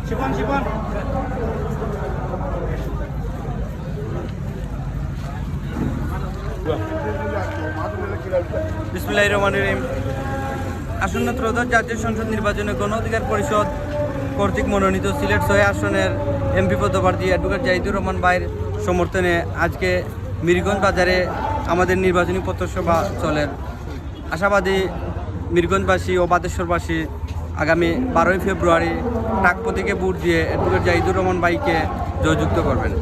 শিপন বিসমিল্লাহির রহমানির রহিম। আসন্ন ত্রয়োদশ জাতীয় সংসদ নির্বাচনে গণ অধিকার পরিষদ কর্তৃক মনোনীত সিলেট ৬ আসনের এমপি পদপ্রার্থী অ্যাডভোকেট জাহিদুর রহমান ভাইয়ের সমর্থনে আজকে মিরগঞ্জ বাজারে আমাদের নির্বাচনী পথসভা চলেন। আশাবাদী মিরগঞ্জবাসী ও বাদেশ্বরবাসী আগামী 12ই ফেব্রুয়ারি টাক প্রতীকে ভোট দিয়ে অ্যাডভোকেট জাহিদুর রহমান ভাইকে জয়যুক্ত করবেন।